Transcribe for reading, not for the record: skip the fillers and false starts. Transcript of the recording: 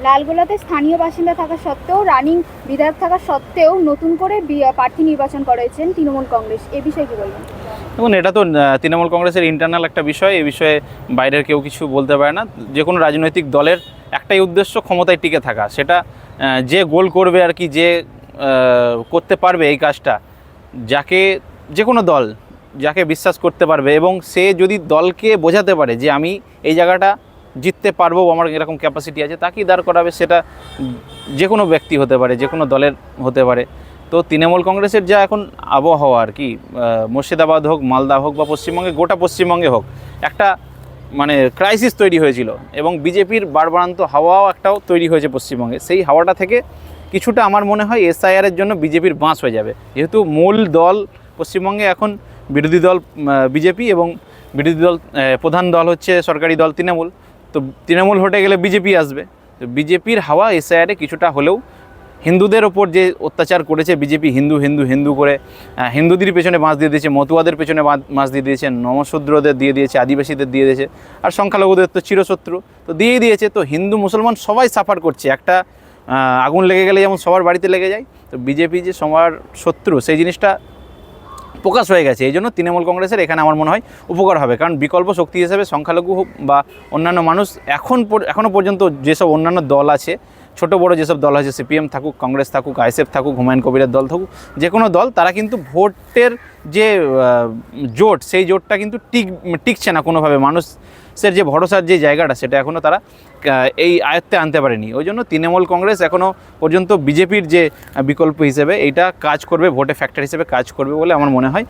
লালগোলাতে স্থানীয় বাসিন্দা থাকা সত্ত্বেও রানিং বিধায়ক থাকা সত্ত্বেও নতুন করে প্রার্থী নির্বাচন করেছেন তৃণমূল কংগ্রেস, এ বিষয়ে কি বলবেন? দেখুন, এটা তো তৃণমূল কংগ্রেসের ইন্টারনাল একটা বিষয়, এই বিষয়ে বাইরের কেউ কিছু বলতে পারে না। যে কোনো রাজনৈতিক দলের একটাই উদ্দেশ্য ক্ষমতায় টিকে থাকা, সেটা যে গোল করবে আর কি, যে করতে পারবে এই কাজটা, যাকে যে কোনো দল যাকে বিশ্বাস করতে পারবে এবং সে যদি দলকে বোঝাতে পারে যে আমি এই জায়গাটা জিততে পারবো, আমার এরকম ক্যাপাসিটি আছে, তাকেই দাঁড় করাবে। সেটা যে কোনো ব্যক্তি হতে পারে, যে কোনো দলের হতে পারে। তো তৃণমূল কংগ্রেসের যা এখন আবহাওয়া আর কি, মুর্শিদাবাদ হোক, মালদা হোক বা পশ্চিমবঙ্গে, গোটা পশ্চিমবঙ্গে হোক, একটা মানে ক্রাইসিস তৈরি হয়েছিল এবং বিজেপির বাড়বাড়ান্ত হাওয়াও একটাও তৈরি হয়েছে পশ্চিমবঙ্গে। সেই হাওয়াটা থেকে কিছুটা আমার মনে হয় এসআইআরের জন্য বিজেপির বাঁশ হয়ে যাবে, যেহেতু মূল দল পশ্চিমবঙ্গে এখন বিরোধী দল বিজেপি এবং বিরোধী দল প্রধান দল হচ্ছে সরকারি দল তৃণমূল। তো তৃণমূল হটে গেলে বিজেপি আসবে। তো বিজেপির হাওয়া এসআইআরে কিছুটা হলেও হিন্দুদের ওপর যে অত্যাচার করেছে বিজেপি, হিন্দু হিন্দু হিন্দু করে হিন্দুদের পেছনে বাঁশ দিয়ে দিয়েছে, মতুয়াদের পেছনে বাঁশ দিয়ে দিয়েছে, নমশূদ্রদের দিয়ে দিয়েছে, আদিবাসীদের দিয়ে দিয়েছে, আর সংখ্যালঘুদের তো চিরশত্রু তো দিয়েই দিয়েছে। তো হিন্দু মুসলমান সবাই সাফার করছে। একটা আগুন লেগে গেলে যেমন সবার বাড়িতে লেগে যায়, তো বিজেপি যে সবার শত্রু সেই জিনিসটা প্রকাশ হয়ে গেছে। এই জন্য তৃণমূল কংগ্রেসের এখানে আমার মনে হয় উপকার হবে, কারণ বিকল্প শক্তি হিসেবে সংখ্যালঘু বা অন্যান্য মানুষ এখনও পর্যন্ত যেসব অন্যান্য দল আছে, ছোট বড় যেসব দল আছে, সিপিএম থাকুক, কংগ্রেস থাকুক, আইএসএফ থাকুক, হুমায়ুন কবিরের দল থাকুক, যে কোনো দল, তারা কিন্তু ভোটের যে জোট, সেই জোটটা কিন্তু টিকছে না কোনোভাবে। মানুষের যে ভরসার যে জায়গাটা, সেটা এখনও তারা এই আয়ত্তে আনতে পারেনি। ওই জন্য তৃণমূল কংগ্রেস এখনও পর্যন্ত বিজেপির যে বিকল্প হিসেবে এইটা কাজ করবে, ভোটে ফ্যাক্টর হিসেবে কাজ করবে বলে আমার মনে হয়।